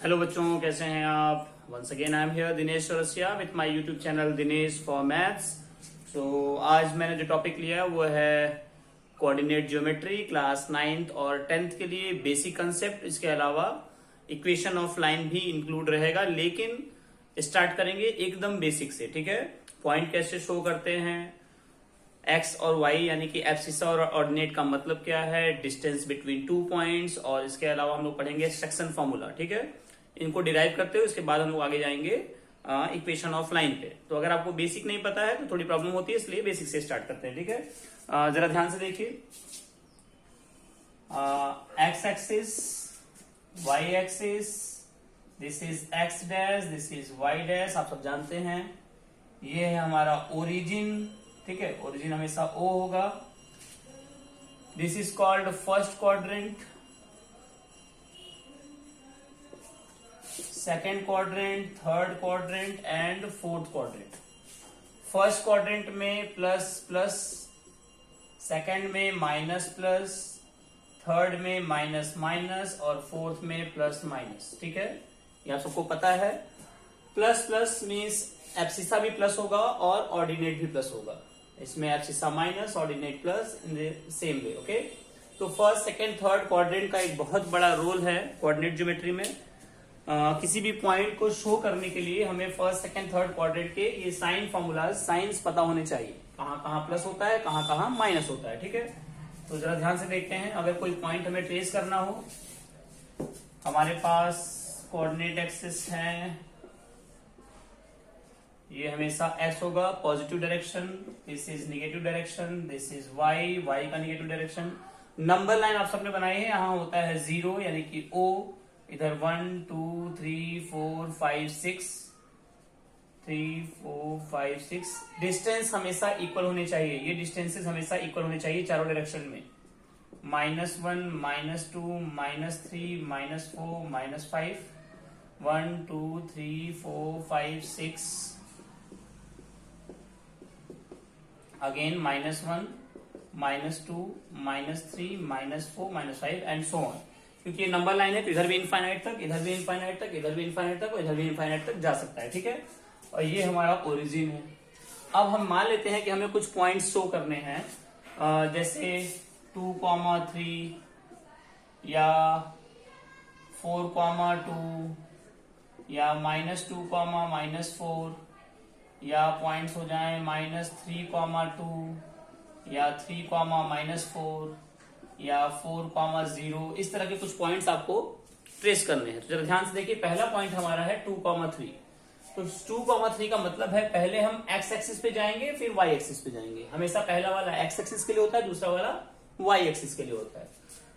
Hello बच्चों, कैसे हैं आप। Once again I am here Dinesh Chaurasia with my YouTube channel Dinesh for maths. So आज मैंने जो टॉपिक लिया वो है कोऑर्डिनेट ज्योमेट्री क्लास 9th और 10th के लिए बेसिक कंसेप्ट। इसके अलावा इक्वेशन ऑफ लाइन भी इंक्लूड रहेगा, लेकिन स्टार्ट करेंगे एकदम बेसिक से। ठीक है, पॉइंट कैसे शो करते हैं, एक्स और वाई यानी कि एब्सिसा और ऑर्डिनेट का मतलब क्या है, डिस्टेंस बिटवीन टू पॉइंट्स, और इसके अलावा हम लोग पढ़ेंगे सेक्शन फॉर्मूला। ठीक है, इनको डिराइव करते हुए उसके बाद हम लोग आगे जाएंगे इक्वेशन ऑफ लाइन पे। तो अगर आपको बेसिक नहीं पता है तो थोड़ी प्रॉब्लम होती है, इसलिए बेसिक से स्टार्ट करते हैं। ठीक है, जरा ध्यान से देखिए। X axis, Y axis, this is X dash, this is Y dash, आप सब जानते हैं। ये है हमारा ओरिजिन। ठीक है, ओरिजिन हमेशा ओ होगा। This is called first quadrant, second quadrant, third quadrant and fourth quadrant. First quadrant में प्लस प्लस, सेकेंड में माइनस प्लस, थर्ड में माइनस माइनस और फोर्थ में प्लस माइनस। ठीक है, ये आप सबको पता है। प्लस प्लस मीन्स एब्सिसा भी प्लस होगा और ऑर्डिनेट भी प्लस होगा। इसमें abscissa minus, ordinate plus in the same way. Okay, तो फर्स्ट सेकेंड थर्ड क्वाड्रेंट का एक बहुत बड़ा रोल है कोऑर्डिनेट ज्योमेट्री में। किसी भी पॉइंट को शो करने के लिए हमें फर्स्ट सेकेंड थर्ड क्वाड्रेंट के ये साइन फॉर्मूलाज, साइंस पता होने चाहिए, कहां कहां प्लस होता है, कहां कहां माइनस होता है। ठीक है, तो जरा ध्यान से देखते हैं। अगर कोई पॉइंट हमें ट्रेस करना हो, हमारे पास कोऑर्डिनेट एक्सिस है, ये हमेशा एक्स होगा positive direction, this is negative direction, this is Y, Y का नेगेटिव डायरेक्शन। नंबर लाइन आप सबने बनाई है, यहां होता है 0 यानी कि ओ, इधर 1 2 3 4 5 6, 3 4 5 6। डिस्टेंस हमेशा इक्वल होने चाहिए, ये डिस्टेंसेस हमेशा इक्वल होने चाहिए चारों डायरेक्शन में। -1 -2 -3 -4 -5, 1 2 3 4 5 6, अगेन -1 -2 -3 -4 -5 एंड सो ऑन। क्योंकि ये नंबर लाइन है तो इधर भी इनफाइनाइट तक, इधर भी इनफाइनाइट तक, इधर भी इनफाइनाइट तक और इधर भी इनफाइनाइट तक जा सकता है। ठीक है, और ये हमारा ओरिजिन है। अब हम मान लेते हैं कि हमें कुछ पॉइंट्स शो करने हैं, जैसे 2, 3 या 4, 2 या -2, -4, या पॉइंट्स हो जाए -3, 2 या 3, -4 या 4, 0। इस तरह के कुछ पॉइंट्स आपको ट्रेस करने हैं। तो जरा ध्यान से देखिए, पहला पॉइंट हमारा है 2, 3। तो 2, 3 का मतलब है पहले हम एक्स एक्सिस पे जाएंगे फिर वाई एक्सिस पे जाएंगे। हमेशा पहला वाला एक्स एक्सिस के लिए होता है, दूसरा वाला वाई एक्सिस के लिए होता है।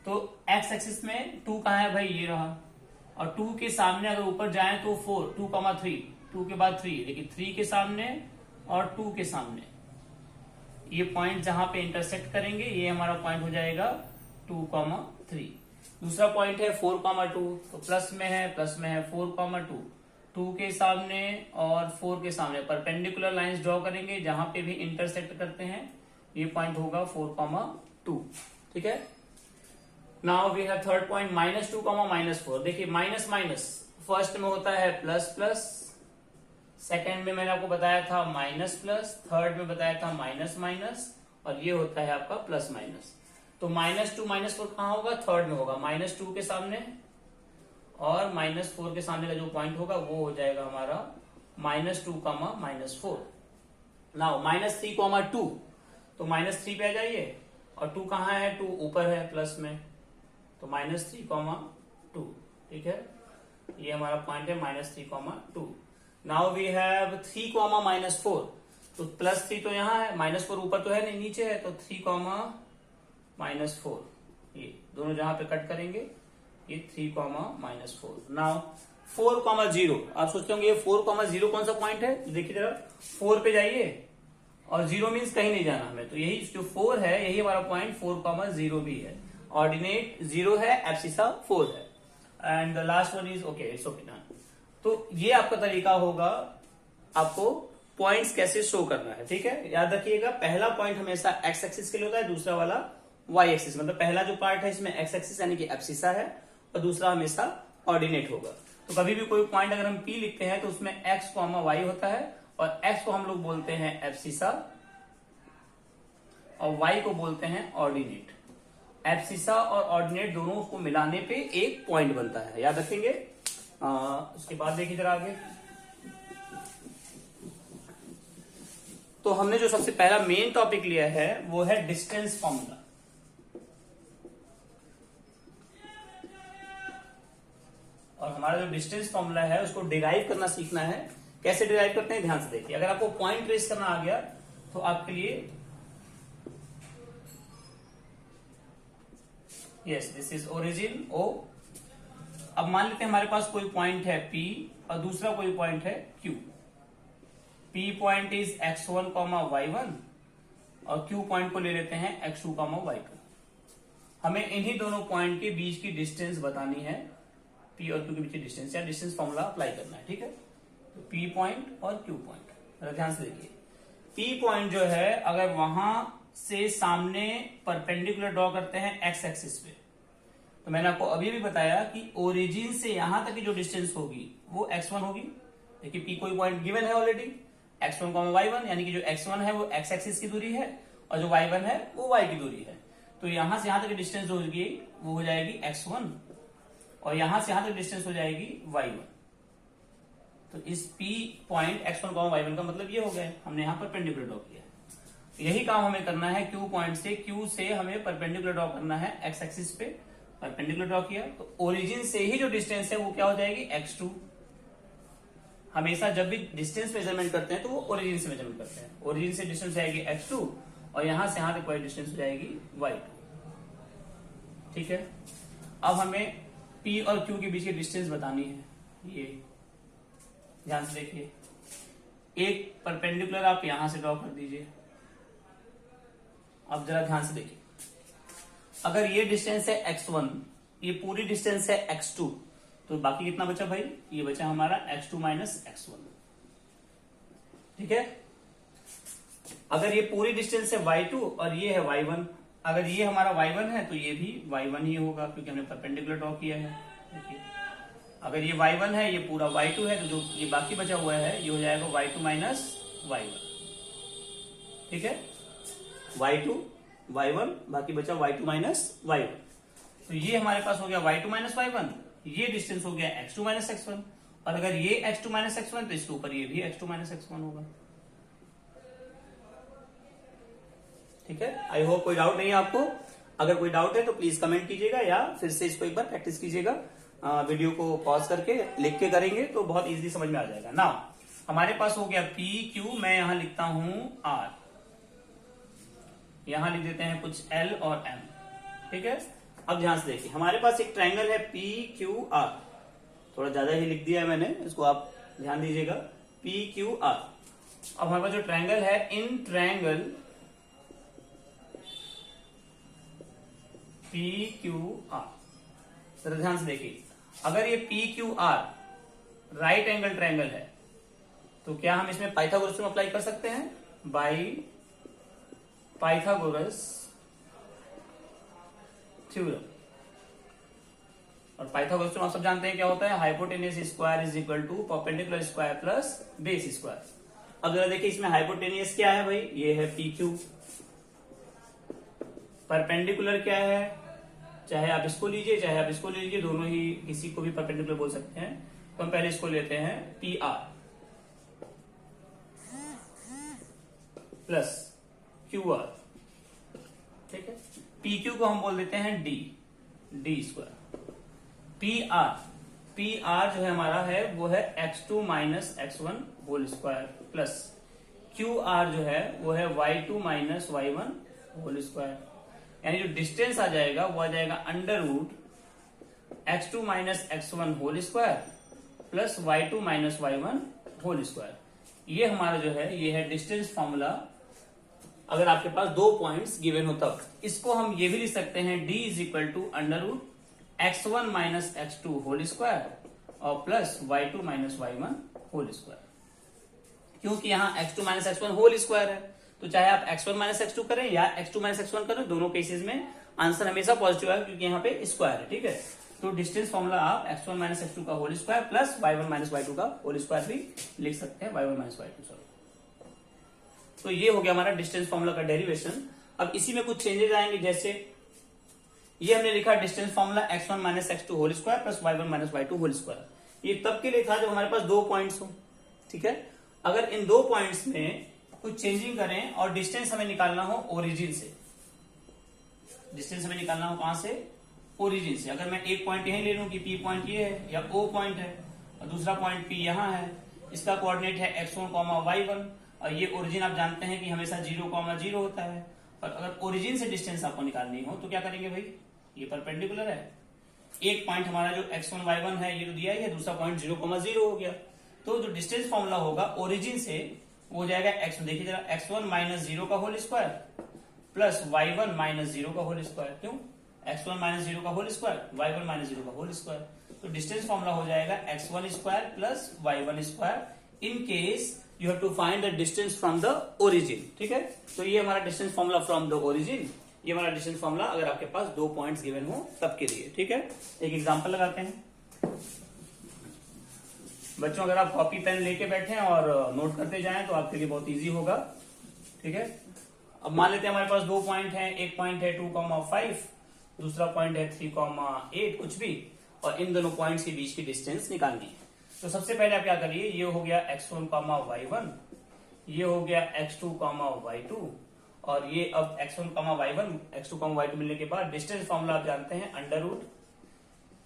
तो एक्स एक्सिस में 2 कहाँ है भाई, ये रहा, और 2 के सामने अगर ऊपर जाए तो 4, 2, 3, 2 के बाद 3, लेकिन 3 के सामने और 2 के सामने ये पॉइंट जहां पे इंटरसेक्ट करेंगे, ये हमारा पॉइंट हो जाएगा 2, 3। दूसरा पॉइंट है 4, 2, तो प्लस में है 4, 2, 2 के सामने और 4 के सामने परपेंडिकुलर लाइंस ड्रॉ करेंगे, जहां पे भी इंटरसेक्ट करते हैं ये पॉइंट होगा 4, 2। ठीक है, now we have third point -2, -4। देखिए माइनस माइनस फर्स्ट में होता है प्लस प्लस, सेकेंड में मैंने आपको बताया था माइनस प्लस, थर्ड में बताया था माइनस माइनस, और ये होता है आपका प्लस माइनस। तो -2 -4 कहां होगा, थर्ड में होगा, -2 के सामने और -4 के सामने का जो पॉइंट होगा वो हो जाएगा हमारा -2, -4। नाउ -3, 2, तो -3 पे आ जाइए, और 2 कहां है, 2 ऊपर है प्लस में, तो -3, 2। ठीक है, ये हमारा पॉइंट है -3, 2। Now we have 3, -4। तो +3 तो यहाँ है, -4 ऊपर तो है नहीं, नीचे है, तो 3, -4। ये दोनों जहां पे कट करेंगे ये 3, -4। नाउ 4, 0। आप सोचते होंगे ये 4, 0 कौन सा पॉइंट है, देखिए जरा 4 पे जाइए, और 0 मीन्स कहीं नहीं जाना हमें, तो यही जो 4 है यही हमारा पॉइंट 4, 0 भी है। ऑर्डिनेट 0 है, एब्सिसा 4 है, and the last one is okay, it's okay. तो ये आपका तरीका होगा आपको पॉइंट्स कैसे शो करना है। ठीक है, याद रखिएगा, पहला पॉइंट हमेशा एक्स एक्सिस के लिए होता है, दूसरा वाला वाई एक्सिस। मतलब पहला जो पार्ट है इसमें एक्स एक्सिस यानी कि एब्सिसा है, और दूसरा हमेशा ऑर्डिनेट होगा। तो कभी भी कोई पॉइंट अगर हम P लिखते हैं तो उसमें x, y होता है और x को हम लोग बोलते हैं एब्सिसा और y को बोलते हैं ऑर्डिनेट। एब्सिसा और ऑर्डिनेट दोनों को मिलाने पे एक पॉइंट बनता है, याद रखेंगे। उसके बाद देखिए जरा आगे। तो हमने जो सबसे पहला मेन टॉपिक लिया है वो है डिस्टेंस फॉर्मूला। और हमारा जो डिस्टेंस फॉर्मूला है उसको डिराइव करना सीखना है। कैसे डिराइव करते हैं ध्यान से देखिए। अगर आपको पॉइंट ट्रेस करना आ गया तो आपके लिए yes this is origin O। अब मान लेते हैं हमारे पास कोई पॉइंट है P और दूसरा कोई पॉइंट है Q। P point is x1, y1 और Q पॉइंट को ले लेते हैं x2, y2। हमें इन्हीं दोनों पॉइंट के बीच की डिस्टेंस बतानी है। P और Q के बीच की डिस्टेंस या डिस्टेंस फॉर्मूला अप्लाई करना है, ठीक है। तो P पॉइंट और Q पॉइंट ध्यान से देखिए। P पॉइंट जो है अगर वहां से सामने परपेंडिकुलर ड्रॉ करते हैं x एक्सिस पे, तो मैंने आपको अभी भी बताया कि ओरिजिन से यहां तक की जो डिस्टेंस होगी वो x1 होगी। देखिए P कोई पॉइंट गिवन है ऑलरेडी, x1, y1, यानी कि जो x1 है वो x एक्सिस की दूरी है और जो y1 है वो y की दूरी है। तो यहां से यहां तक की डिस्टेंस होगी वो हो जाएगी x1 और यहां से यहां तक डिस्टेंस हो जाएगी y1। तो इस P पॉइंट x1, y1 का मतलब ये हो गया, हमने यहां परपेंडिकुलर ड्रॉ किया। यही काम हमें करना है Q पॉइंट से। Q से हमें परपेंडिकुलर ड्रॉ करना है x एक्सिस पे, परपेंडिकुलर ड्रॉ किया तो ओरिजिन से ही जो डिस्टेंस है वो क्या हो जाएगी x2। हमेशा जब भी डिस्टेंस मेजरमेंट करते हैं तो वो ओरिजिन से मेजरमेंट करते हैं। ओरिजिन से डिस्टेंस जाएगी x2 और यहां से यहां तक कोई डिस्टेंस हो जाएगी y2, ठीक है। अब हमें P और Q के बीच की डिस्टेंस बतानी है। ये ध्यान से देखिए, एक परपेंडिकुलर आप यहां से ड्रॉ कर दीजिए। अब जरा ध्यान से देखिए, अगर ये डिस्टेंस है x1, ये पूरी डिस्टेंस है x2, तो बाकी कितना बचा भाई? ये बचा हमारा x2 माइनस x1, ठीक है। अगर ये पूरी डिस्टेंस है y2 और ये है y1, अगर ये हमारा y1 है तो ये भी y1 ही होगा क्योंकि हमने परपेंडिकुलर ड्रॉ किया है। देखिए अगर ये y1 है, ये पूरा y2 है, तो जो ये बाकी बचा हुआ है ये हो जाएगा y2 माइनस y1, ठीक है। y2 y1 बाकी बचा y2 माइनस y1। तो ये हमारे पास हो गया y2 माइनस y1, ये डिस्टेंस हो गया x2 माइनस x1 और अगर ये x2 माइनस x1 तो इसके ऊपर ये भी x2 माइनस x1 होगा, ठीक है। आई होप कोई डाउट नहीं है आपको। अगर कोई डाउट है तो प्लीज कमेंट कीजिएगा या फिर से इसको एक बार प्रैक्टिस कीजिएगा। वीडियो को पॉज करके लिख के करेंगे तो बहुत इजीली समझ में आ जाएगा। नाउ हमारे पास हो गया P Q, मैं यहां लिखता हूं R, यहां लिख देते हैं कुछ L और M, ठीक है। अब ध्यान से देखिए, हमारे पास एक ट्रायंगल है P Q R, थोड़ा ज्यादा ही लिख दिया है मैंने, इसको आप ध्यान दीजिएगा। P Q R। अब हमारे पास जो ट्रायंगल है, in triangle P Q R, जरा ध्यान से देखिए, अगर ये P Q R right angle triangle है तो क्या हम इसमें पाइथागोरस थ्योरम अप्लाई कर सकते हैं? By Pythagoras theorem. और पाइथागोरस थ्योरम आप सब जानते हैं क्या होता है, hypotenuse square is equal to perpendicular square plus base square. अब जरा देखिए इसमें हाइपोटेनियस क्या है भाई, ये है PQ, परपेंडिकुलर क्या है, चाहे आप इसको लीजिए चाहे आप इसको लीजिए, दोनों ही किसी को भी परपेंडिकुलर बोल सकते हैं। तो हम पहले इसको लेते हैं PR प्लस QR, ठीक है। PQ को हम बोल देते हैं D स्क्वायर। PR जो है हमारा है वो है x2 minus x1 whole square plus QR जो है वो है y2 minus y1 whole square, यानी जो डिस्टेंस आ जाएगा वो आ जाएगा under root x2 minus x1 whole square plus y2 minus y1 whole square. ये हमारा जो है ये है डिस्टेंस फॉर्मूला। अगर आपके पास दो पॉइंट्स गिवन हो तब इसको हम ये भी लिख सकते हैं, D is equal to under root x1 minus x2 whole square और plus y2 minus y1 whole square, क्योंकि यहाँ x2 minus x1 whole square है तो चाहे आप x1 माइनस x2 करें या x2 माइनस x1 करें, दोनों केसेस में आंसर हमेशा पॉजिटिव है क्योंकि यहाँ पे स्क्वायर है, ठीक है। तो डिस्टेंस फॉर्मूला आप x1 माइनस x2 का whole square plus y1 minus y2 का होल स्क्वायर भी लिख सकते हैं, y1 माइनस y2 सॉरी। तो ये हो गया हमारा डिस्टेंस फॉर्मूला का डेरिवेशन। अब इसी में कुछ चेंजेस आएंगे, जैसे ये हमने लिखा distance formula x1 minus x2 whole square plus y1 minus y2 whole square. ये तब के लिए था जब हमारे पास 2 पॉइंट्स हो, ठीक है। अगर इन 2 पॉइंट्स में कुछ चेंजिंग करें और डिस्टेंस हमें निकालना हो ओरिजिन से, डिस्टेंस हमें निकालना हो कहां से, ओरिजिन से। अगर मैं एक पॉइंट यही ले लूं कि P पॉइंट ये है या O पॉइंट है और दूसरा पॉइंट P यहां है, इसका कोऑर्डिनेट है x1, y1 और ये ओरिजिन आप जानते हैं कि हमेशा 0, 0 होता है। और अगर ओरिजिन से डिस्टेंस आपको निकालनी हो तो क्या करेंगे भाई, ये परपेंडिकुलर है। एक पॉइंट हमारा जो x1, y1 है ये तो दिया ही है, दूसरा पॉइंट 0, 0 हो गया। तो जो डिस्टेंस फॉर्मूला होगा ओरिजिन से वो हो जाएगा x, देखिए जरा, x1 माइनस 0 का whole square plus y1 minus 0 का होल स्क्वायर। क्यों, x1 माइनस 0 का होल स्क्वायर, y1 माइनस 0 का होल स्क्वायर। तो डिस्टेंस फॉर्मूला हो जाएगा x1 square plus y1 square in case you have to find the distance from the origin, ठीक है। तो ये हमारा distance formula from the origin, ये हमारा डिस्टेंस फॉर्मूला अगर आपके पास 2 पॉइंट्स गिवन हो तब के लिए, ठीक है। एक एग्जांपल लगाते हैं बच्चों, अगर आप कॉपी पेन लेके बैठे और नोट करते जाएं तो आपके लिए बहुत इजी होगा, ठीक है। अब मान लेते हैं हमारे पास 2 पॉइंट हैं, एक पॉइंट है 2,5, दूसरा पॉइंट है 3,8 कुछ भी, और इन दोनों पॉइंट्स के बीच की डिस्टेंस निकालनी है। तो सबसे पहले आप क्या करिए, ये हो गया x1, y1, ये हो गया x2, y2, और ये अब x1, y1, x2, y2 मिलने के बाद डिस्टेंस फॉर्मूला आप जानते हैं √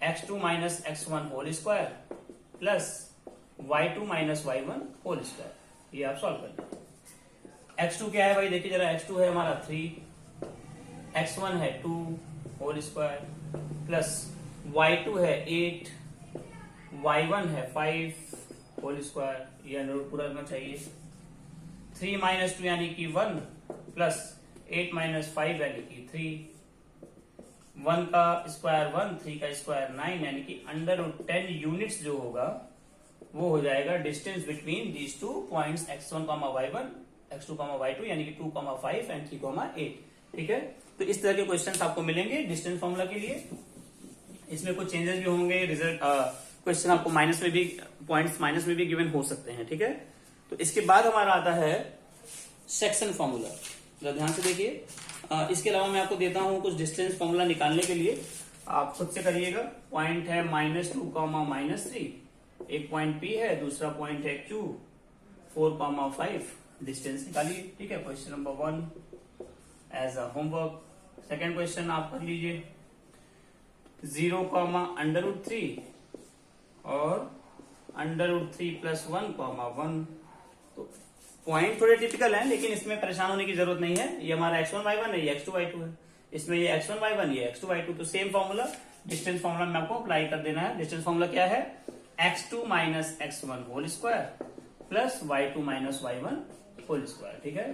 x2 minus x1 whole square plus y2 minus y1 whole square. ये आप सॉल्व कर लीजिए। x2 क्या है भाई, देखिए जरा, x2 है हमारा 3, x1 है 2 होल स्क्वायर प्लस y2 है 8, y1 है 5 होल स्क्वायर, ये अंडर रूट पूरा करना चाहिए। 3 माइनस 2 यानी कि 1 प्लस 8 माइनस 5 यानी कि 3, 1 का स्क्वायर 1, 3 का स्क्वायर 9 यानी कि अंडर रूट 10 यूनिट्स जो होगा वो हो जाएगा distance between these 2 points x1, y1, x2, y2 यानी कि 2, 5 एंड 3, 8, ठीक है। तो इस तरह के क्वेश्चंस आपको मिलेंगे डिस्टेंस फॉर्मूला के लिए। इसमें कुछ चेंजेस भी होंगे, रिजल्ट क्वेश्चन आपको माइनस में भी, पॉइंट्स माइनस में भी गिवन हो सकते हैं, ठीक है। तो इसके बाद हमारा आता है सेक्शन फॉर्मूला, जरा ध्यान से देखिए। इसके अलावा मैं आपको देता हूं कुछ डिस्टेंस फॉर्मूला निकालने के लिए, आप खुद से करिएगा। पॉइंट है -2, -3, एक पॉइंट P है, दूसरा पॉइंट है Q, 4, 5 डिस्टेंस निकालिए, ठीक है। Question number 1 as a homework. Second question आप कर लीजिए, 0, √3 और √3 + 1, 1। तो पॉइंट थोड़े टिपिकल हैं, लेकिन इसमें परेशान होने की जरूरत नहीं है। ये हमारा x1, y1 है, ये x2, y2 है, इसमें ये x1, y1, ये x2, y2। तो सेम फॉर्मूला, डिस्टेंस फॉर्मूला में आपको अप्लाई कर देना है। डिस्टेंस फॉर्मूला क्या है, x2 minus x1 whole square plus y2 minus y1 whole square, ठीक है।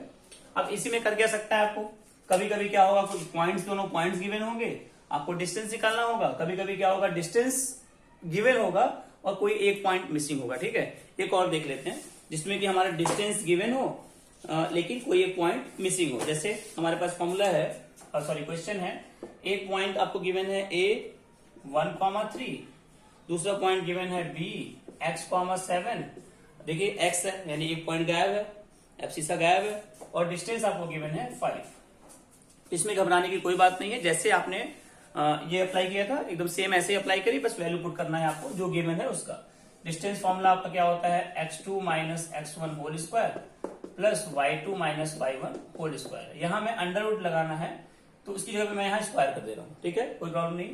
अब इसी में कर क्या सकता है आपको, कभी कभी क्या होगा, कुछ पॉइंट्स, दोनों पॉइंट्स गिवन होंगे, आपको डिस्टेंस निकालना होगा। कभी कभी क्या होगा, डिस्टेंस गिवन होगा और कोई एक पॉइंट मिसिंग होगा, ठीक है। एक और देख लेते हैं जिसमें कि हमारा डिस्टेंस गिवन हो लेकिन कोई एक पॉइंट मिसिंग हो। जैसे हमारे पास फॉर्मूला है, सॉरी क्वेश्चन है, एक पॉइंट आपको गिवन है A 1,3, दूसरा पॉइंट गिवन है B x, 7। देखिए x है यानी एक पॉइंट गायब है, एब्सिसा गायब है, और डिस्टेंस आपको गिवन है 5। इसमें घबराने की कोई बात नहीं है, जैसे आपने ये अप्लाई किया था एकदम सेम ऐसे ही अप्लाई करिए, बस वैल्यू पुट करना है आपको जो गिवन है उसका। डिस्टेंस फॉर्मूला आपका क्या होता है, x2 minus x1 whole square plus y2 minus y1 whole square. यहां में अंडर रूट लगाना है तो उसकी जगह पे मैं यहां स्क्वायर कर दे रहा हूं, ठीक है, कोई प्रॉब्लम नहीं।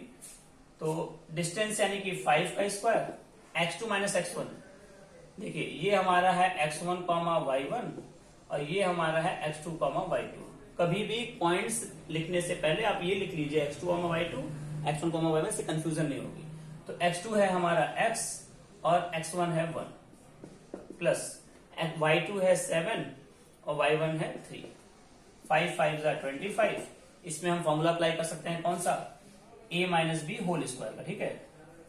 तो डिस्टेंस यानी कि 5 का स्क्वायर, x2 माइनस x1, देखिए ये हमारा है x1, y1 और ये हमारा है x2, y2। कभी भी पॉइंट्स लिखने से पहले आप ये लिख लीजिए x2, y2, x1, y1 से कंफ्यूजन नहीं होगी। तो x2 है हमारा x और x1 है 1 प्लस y2 है 7 और y1 है 3। 5 5 25। इसमें हम फॉर्मूला अप्लाई कर सकते हैं कौन सा, a minus B whole square का, ठीक है।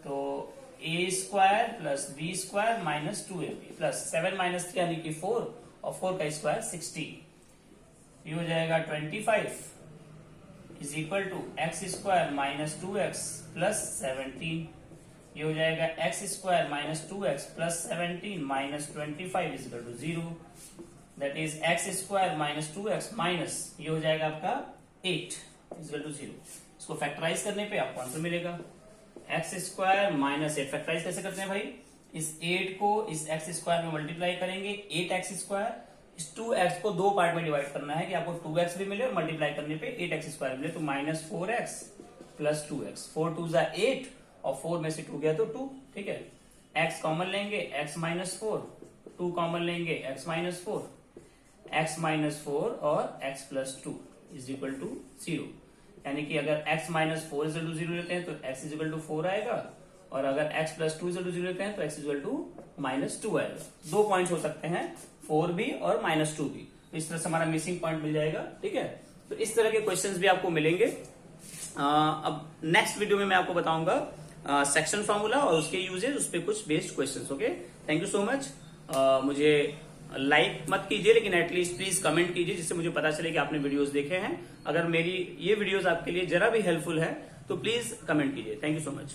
तो a square plus B square minus 2ab plus 7 minus 3 यानी कि 4 और 4 का स्क्वायर 16। ये हो जाएगा 25 is equal to X square minus 2x plus 17। ये हो जाएगा X square minus 2x plus 17 minus 25 is equal to 0। That is X square minus 2x minus ये हो जाएगा आपका 8 इज इक्वल टू 0। इसको फैक्टराइज करने पे आपको आंसर मिलेगा एक्स स्क्वायर माइनस 8। फैक्टराइज कैसे करते हैं भाई, इस 8 को इस एक्स स्क्वायर में मल्टीप्लाई करेंगे 8x स्क्वायर, इस 2x को दो पार्ट में डिवाइड करना है कि आपको 2x भी मिले और मल्टीप्लाई करने पे 8x स्क्वायर मिले, तो माइनस 4x प्लस 2x। 4 2 जा 8 और 4 में से 2 गया तो 2, ठीक है। x कॉमन लेंगे x माइनस 4, 2 कॉमन लेंगे x माइनस 4, x माइनस 4 और x plus 2 is equal to 0। यानी कि अगर x minus 4 is equal to 0 लेते हैं तो x इज इक्वल टू 4 आएगा, और अगर x plus 2 is equal to 0 लेते हैं तो x is equal to minus 2 आएगा। दो पॉइंट्स हो सकते हैं, 4 भी और माइनस 2 भी, तो इस तरह से हमारा मिसिंग पॉइंट मिल जाएगा, ठीक है। तो इस तरह के क्वेश्चंस भी आपको मिलेंगे। अब नेक्स्ट वीडियो में मैं आपको बताऊंगा सेक्शन फॉर्मूला और उसके यूजेज, उस पर कुछ based questions. Okay, thank you so much. मुझे लाइक मत कीजिए, लेकिन एटलीस्ट प्लीज कमेंट कीजिए, जिससे मुझे पता चले कि आपने वीडियोस देखे हैं। अगर मेरी ये वीडियोस आपके लिए जरा भी हेल्पफुल है तो प्लीज कमेंट कीजिए। Thank you so much.